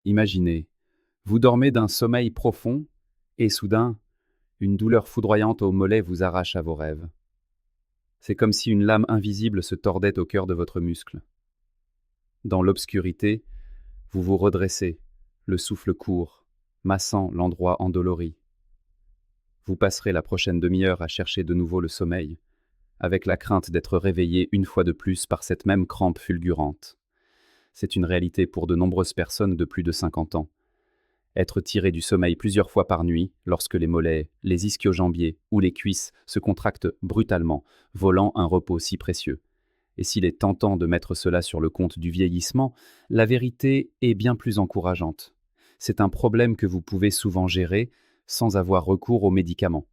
Imaginez, vous dormez d'un sommeil profond et soudain, une douleur foudroyante au mollet vous arrache à vos rêves. C'est comme si une lame invisible se tordait au cœur de votre muscle. Dans l'obscurité, vous vous redressez, le souffle court, massant l'endroit endolori. Vous passerez la prochaine demi-heure à chercher de nouveau le sommeil, avec la crainte d'être réveillé une fois de plus par cette même crampe fulgurante. C'est une réalité pour de nombreuses personnes de plus de 50 ans. Être tiré du sommeil plusieurs fois par nuit, lorsque les mollets, les ischio-jambiers ou les cuisses se contractent brutalement, volant un repos si précieux. Et s'il est tentant de mettre cela sur le compte du vieillissement, la vérité est bien plus encourageante. C'est un problème que vous pouvez souvent gérer sans avoir recours aux médicaments.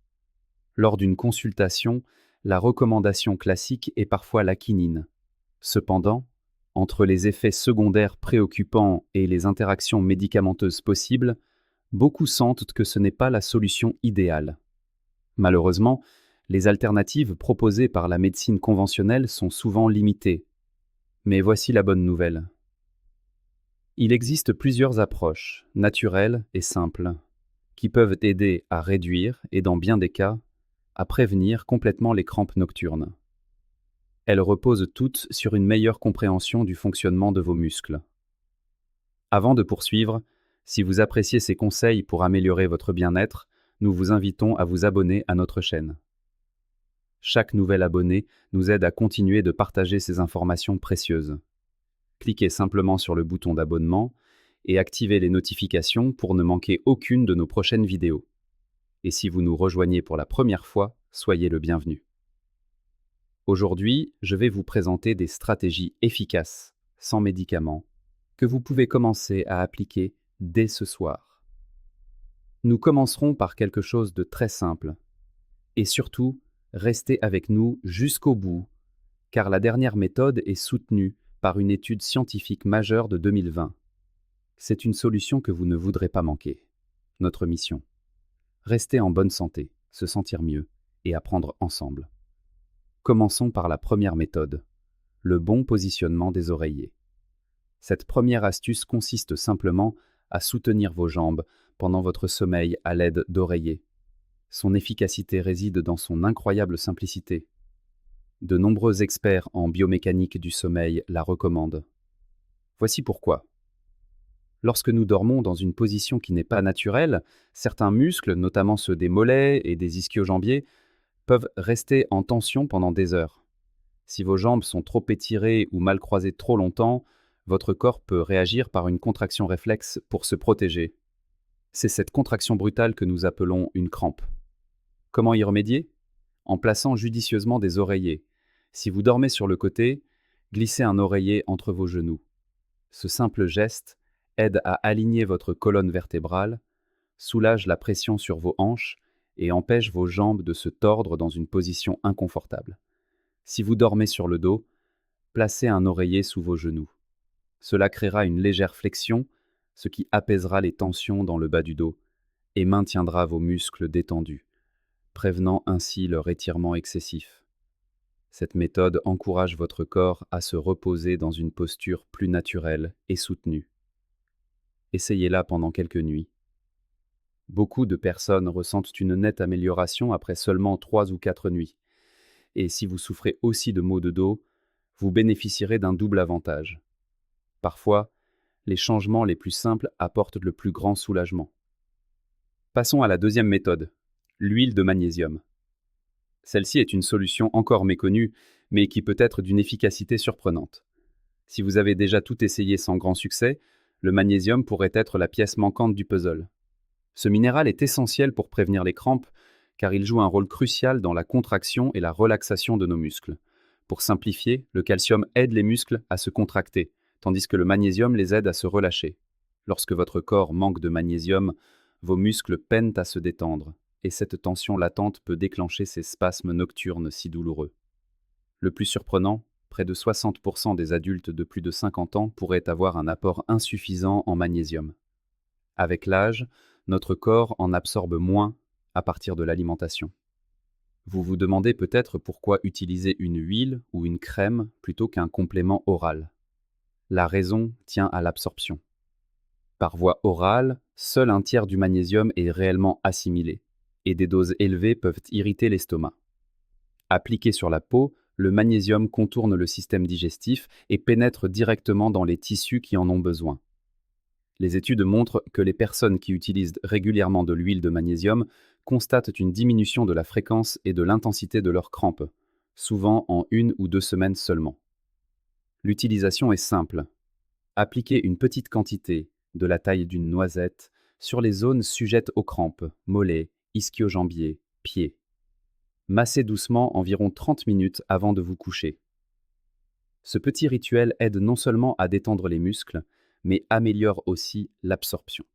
Lors d'une consultation, la recommandation classique est parfois la quinine. Cependant, entre les effets secondaires préoccupants et les interactions médicamenteuses possibles, beaucoup sentent que ce n'est pas la solution idéale. Malheureusement, les alternatives proposées par la médecine conventionnelle sont souvent limitées. Mais voici la bonne nouvelle. Il existe plusieurs approches, naturelles et simples, qui peuvent aider à réduire et, dans bien des cas, à prévenir complètement les crampes nocturnes. Elles reposent toutes sur une meilleure compréhension du fonctionnement de vos muscles. Avant de poursuivre, si vous appréciez ces conseils pour améliorer votre bien-être, nous vous invitons à vous abonner à notre chaîne. Chaque nouvel abonné nous aide à continuer de partager ces informations précieuses. Cliquez simplement sur le bouton d'abonnement et activez les notifications pour ne manquer aucune de nos prochaines vidéos. Et si vous nous rejoignez pour la première fois, soyez le bienvenu. Aujourd'hui, je vais vous présenter des stratégies efficaces, sans médicaments, que vous pouvez commencer à appliquer dès ce soir. Nous commencerons par quelque chose de très simple. Et surtout, restez avec nous jusqu'au bout, car la dernière méthode est soutenue par une étude scientifique majeure de 2020. C'est une solution que vous ne voudrez pas manquer. Notre mission. Rester en bonne santé, se sentir mieux et apprendre ensemble. Commençons par la première méthode, le bon positionnement des oreillers. Cette première astuce consiste simplement à soutenir vos jambes pendant votre sommeil à l'aide d'oreillers. Son efficacité réside dans son incroyable simplicité. De nombreux experts en biomécanique du sommeil la recommandent. Voici pourquoi. Lorsque nous dormons dans une position qui n'est pas naturelle, certains muscles, notamment ceux des mollets et des ischio-jambiers, peuvent rester en tension pendant des heures. Si vos jambes sont trop étirées ou mal croisées trop longtemps, votre corps peut réagir par une contraction réflexe pour se protéger. C'est cette contraction brutale que nous appelons une crampe. Comment y remédier? En plaçant judicieusement des oreillers. Si vous dormez sur le côté, glissez un oreiller entre vos genoux. Ce simple geste aide à aligner votre colonne vertébrale, soulage la pression sur vos hanches et empêche vos jambes de se tordre dans une position inconfortable. Si vous dormez sur le dos, placez un oreiller sous vos genoux. Cela créera une légère flexion, ce qui apaisera les tensions dans le bas du dos et maintiendra vos muscles détendus, prévenant ainsi leur étirement excessif. Cette méthode encourage votre corps à se reposer dans une posture plus naturelle et soutenue. Essayez-la pendant quelques nuits. Beaucoup de personnes ressentent une nette amélioration après seulement 3 ou 4 nuits. Et si vous souffrez aussi de maux de dos, vous bénéficierez d'un double avantage. Parfois, les changements les plus simples apportent le plus grand soulagement. Passons à la deuxième méthode, l'huile de magnésium. Celle-ci est une solution encore méconnue, mais qui peut être d'une efficacité surprenante. Si vous avez déjà tout essayé sans grand succès, le magnésium pourrait être la pièce manquante du puzzle. Ce minéral est essentiel pour prévenir les crampes, car il joue un rôle crucial dans la contraction et la relaxation de nos muscles. Pour simplifier, le calcium aide les muscles à se contracter, tandis que le magnésium les aide à se relâcher. Lorsque votre corps manque de magnésium, vos muscles peinent à se détendre, et cette tension latente peut déclencher ces spasmes nocturnes si douloureux. Le plus surprenant, près de 60% des adultes de plus de 50 ans pourraient avoir un apport insuffisant en magnésium. Avec l'âge, notre corps en absorbe moins à partir de l'alimentation. Vous vous demandez peut-être pourquoi utiliser une huile ou une crème plutôt qu'un complément oral. La raison tient à l'absorption. Par voie orale, seul un tiers du magnésium est réellement assimilé, et des doses élevées peuvent irriter l'estomac. Appliqué sur la peau, le magnésium contourne le système digestif et pénètre directement dans les tissus qui en ont besoin. Les études montrent que les personnes qui utilisent régulièrement de l'huile de magnésium constatent une diminution de la fréquence et de l'intensité de leurs crampes, souvent en 1 ou 2 semaines seulement. L'utilisation est simple. Appliquez une petite quantité, de la taille d'une noisette, sur les zones sujettes aux crampes, mollets, ischio-jambiers, pieds. Massez doucement environ 30 minutes avant de vous coucher. Ce petit rituel aide non seulement à détendre les muscles, mais améliore aussi l'absorption.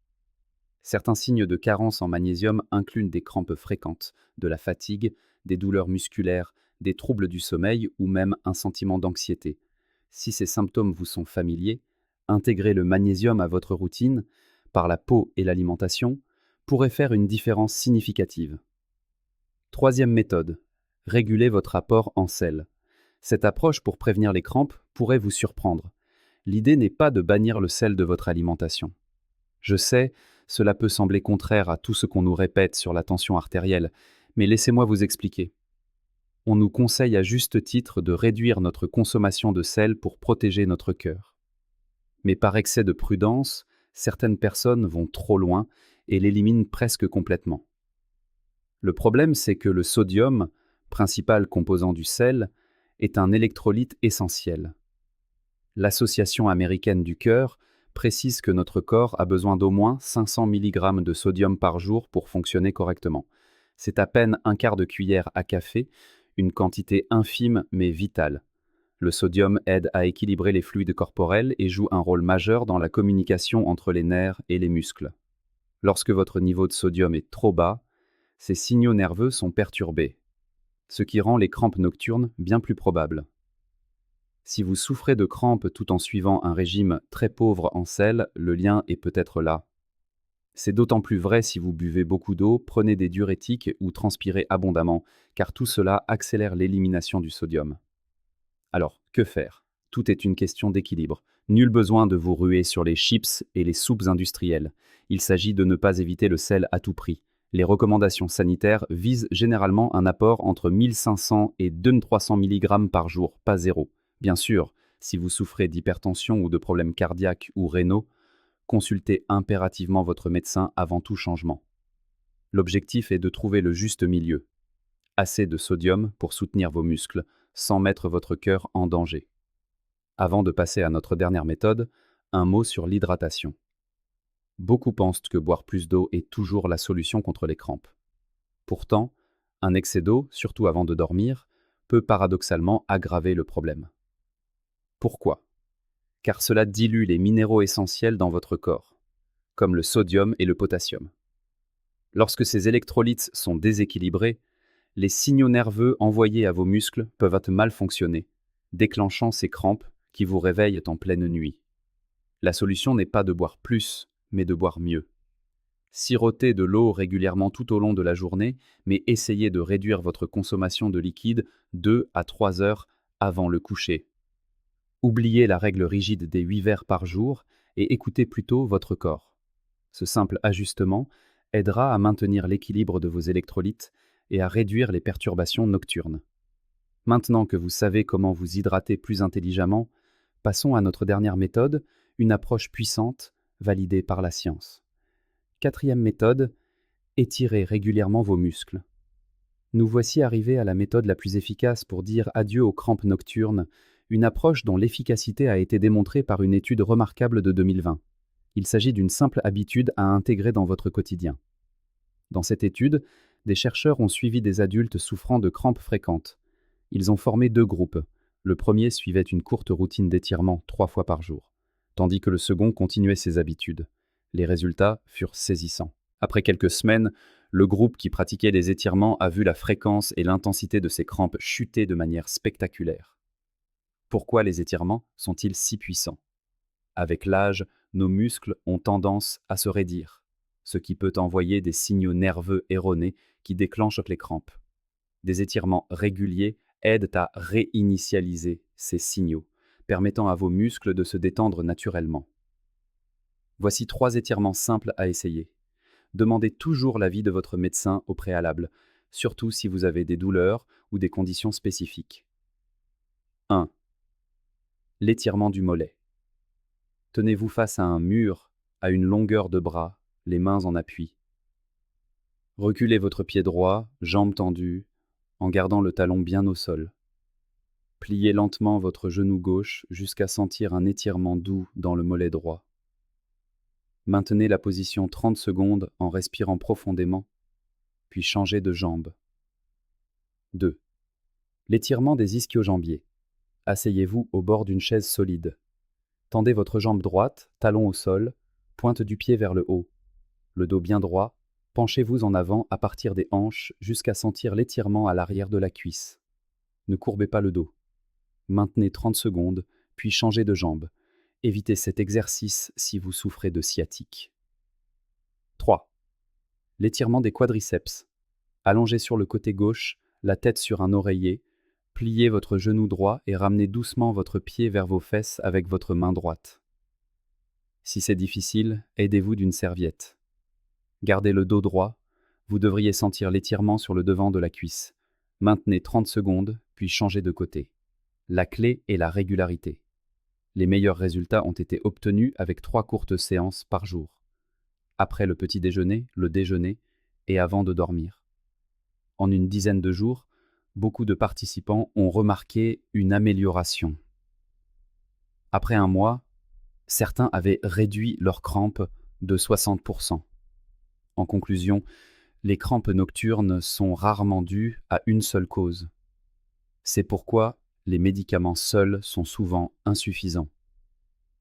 Certains signes de carence en magnésium incluent des crampes fréquentes, de la fatigue, des douleurs musculaires, des troubles du sommeil ou même un sentiment d'anxiété. Si ces symptômes vous sont familiers, intégrer le magnésium à votre routine, par la peau et l'alimentation, pourrait faire une différence significative. Troisième méthode, réguler votre apport en sel. Cette approche pour prévenir les crampes pourrait vous surprendre. L'idée n'est pas de bannir le sel de votre alimentation. Je sais, cela peut sembler contraire à tout ce qu'on nous répète sur la tension artérielle, mais laissez-moi vous expliquer. On nous conseille à juste titre de réduire notre consommation de sel pour protéger notre cœur. Mais par excès de prudence, certaines personnes vont trop loin et l'éliminent presque complètement. Le problème, c'est que le sodium, principal composant du sel, est un électrolyte essentiel. L'Association américaine du cœur précise que notre corps a besoin d'au moins 500 mg de sodium par jour pour fonctionner correctement. C'est à peine un quart de cuillère à café, une quantité infime mais vitale. Le sodium aide à équilibrer les fluides corporels et joue un rôle majeur dans la communication entre les nerfs et les muscles. Lorsque votre niveau de sodium est trop bas, ces signaux nerveux sont perturbés, ce qui rend les crampes nocturnes bien plus probables. Si vous souffrez de crampes tout en suivant un régime très pauvre en sel, le lien est peut-être là. C'est d'autant plus vrai si vous buvez beaucoup d'eau, prenez des diurétiques ou transpirez abondamment, car tout cela accélère l'élimination du sodium. Alors, que faire? Tout est une question d'équilibre. Nul besoin de vous ruer sur les chips et les soupes industrielles. Il s'agit de ne pas éviter le sel à tout prix. Les recommandations sanitaires visent généralement un apport entre 1500 et 2300 mg par jour, pas zéro. Bien sûr, si vous souffrez d'hypertension ou de problèmes cardiaques ou rénaux, consultez impérativement votre médecin avant tout changement. L'objectif est de trouver le juste milieu. Assez de sodium pour soutenir vos muscles, sans mettre votre cœur en danger. Avant de passer à notre dernière méthode, un mot sur l'hydratation. Beaucoup pensent que boire plus d'eau est toujours la solution contre les crampes. Pourtant, un excès d'eau, surtout avant de dormir, peut paradoxalement aggraver le problème. Pourquoi? Car cela dilue les minéraux essentiels dans votre corps, comme le sodium et le potassium. Lorsque ces électrolytes sont déséquilibrés, les signaux nerveux envoyés à vos muscles peuvent mal fonctionner, déclenchant ces crampes qui vous réveillent en pleine nuit. La solution n'est pas de boire plus, mais de boire mieux. Sirotez de l'eau régulièrement tout au long de la journée, mais essayez de réduire votre consommation de liquide 2 à 3 heures avant le coucher. Oubliez la règle rigide des 8 verres par jour et écoutez plutôt votre corps. Ce simple ajustement aidera à maintenir l'équilibre de vos électrolytes et à réduire les perturbations nocturnes. Maintenant que vous savez comment vous hydrater plus intelligemment, passons à notre dernière méthode, une approche puissante, validée par la science. Quatrième méthode, étirez régulièrement vos muscles. Nous voici arrivés à la méthode la plus efficace pour dire adieu aux crampes nocturnes, une approche dont l'efficacité a été démontrée par une étude remarquable de 2020. Il s'agit d'une simple habitude à intégrer dans votre quotidien. Dans cette étude, des chercheurs ont suivi des adultes souffrant de crampes fréquentes. Ils ont formé 2 groupes. Le premier suivait une courte routine d'étirement 3 fois par jour, tandis que le second continuait ses habitudes. Les résultats furent saisissants. Après quelques semaines, le groupe qui pratiquait les étirements a vu la fréquence et l'intensité de ses crampes chuter de manière spectaculaire. Pourquoi les étirements sont-ils si puissants? Avec l'âge, nos muscles ont tendance à se raidir, ce qui peut envoyer des signaux nerveux erronés qui déclenchent les crampes. Des étirements réguliers aident à réinitialiser ces signaux, permettant à vos muscles de se détendre naturellement. Voici 3 étirements simples à essayer. Demandez toujours l'avis de votre médecin au préalable, surtout si vous avez des douleurs ou des conditions spécifiques. 1. L'étirement du mollet. Tenez-vous face à un mur, à une longueur de bras, les mains en appui. Reculez votre pied droit, jambes tendues, en gardant le talon bien au sol. Pliez lentement votre genou gauche jusqu'à sentir un étirement doux dans le mollet droit. Maintenez la position 30 secondes en respirant profondément, puis changez de jambe. 2. L'étirement des ischio-jambiers. Asseyez-vous au bord d'une chaise solide. Tendez votre jambe droite, talon au sol, pointe du pied vers le haut. Le dos bien droit, penchez-vous en avant à partir des hanches jusqu'à sentir l'étirement à l'arrière de la cuisse. Ne courbez pas le dos. Maintenez 30 secondes, puis changez de jambe. Évitez cet exercice si vous souffrez de sciatique. 3. L'étirement des quadriceps. Allongez sur le côté gauche, la tête sur un oreiller, pliez votre genou droit et ramenez doucement votre pied vers vos fesses avec votre main droite. Si c'est difficile, aidez-vous d'une serviette. Gardez le dos droit, vous devriez sentir l'étirement sur le devant de la cuisse. Maintenez 30 secondes, puis changez de côté. La clé est la régularité. Les meilleurs résultats ont été obtenus avec 3 courtes séances par jour. Après le petit déjeuner, le déjeuner et avant de dormir. En une dizaine de jours, beaucoup de participants ont remarqué une amélioration. Après un mois, certains avaient réduit leurs crampes de 60%. En conclusion, les crampes nocturnes sont rarement dues à une seule cause. C'est pourquoi les médicaments seuls sont souvent insuffisants.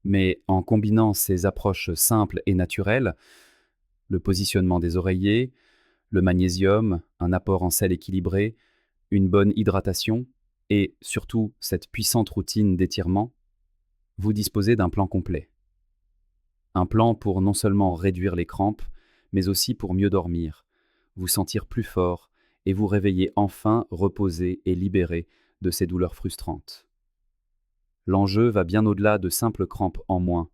Mais en combinant ces approches simples et naturelles, le positionnement des oreillers, le magnésium, un apport en sel équilibré, une bonne hydratation et surtout cette puissante routine d'étirement, vous disposez d'un plan complet. Un plan pour non seulement réduire les crampes, mais aussi pour mieux dormir, vous sentir plus fort et vous réveiller enfin reposé et libéré de ces douleurs frustrantes. L'enjeu va bien au-delà de simples crampes en moins.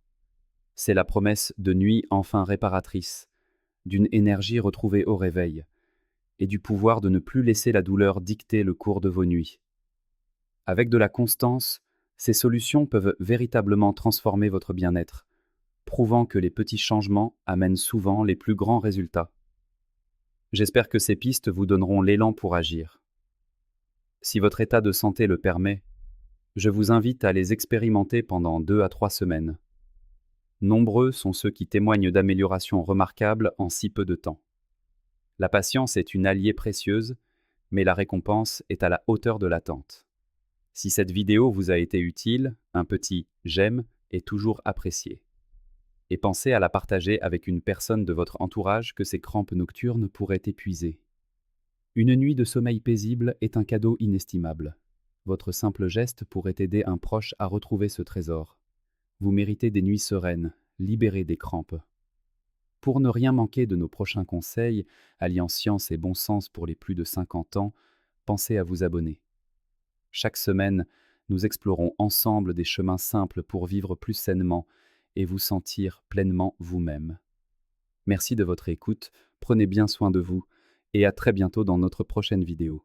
C'est la promesse de nuits enfin réparatrices, d'une énergie retrouvée au réveil, et du pouvoir de ne plus laisser la douleur dicter le cours de vos nuits. Avec de la constance, ces solutions peuvent véritablement transformer votre bien-être, prouvant que les petits changements amènent souvent les plus grands résultats. J'espère que ces pistes vous donneront l'élan pour agir. Si votre état de santé le permet, je vous invite à les expérimenter pendant 2 à 3 semaines. Nombreux sont ceux qui témoignent d'améliorations remarquables en si peu de temps. La patience est une alliée précieuse, mais la récompense est à la hauteur de l'attente. Si cette vidéo vous a été utile, un petit « j'aime » est toujours apprécié. Et pensez à la partager avec une personne de votre entourage que ces crampes nocturnes pourraient épuiser. Une nuit de sommeil paisible est un cadeau inestimable. Votre simple geste pourrait aider un proche à retrouver ce trésor. Vous méritez des nuits sereines, libérées des crampes. Pour ne rien manquer de nos prochains conseils, alliant science et bon sens pour les plus de 50 ans, pensez à vous abonner. Chaque semaine, nous explorons ensemble des chemins simples pour vivre plus sainement et vous sentir pleinement vous-même. Merci de votre écoute, prenez bien soin de vous et à très bientôt dans notre prochaine vidéo.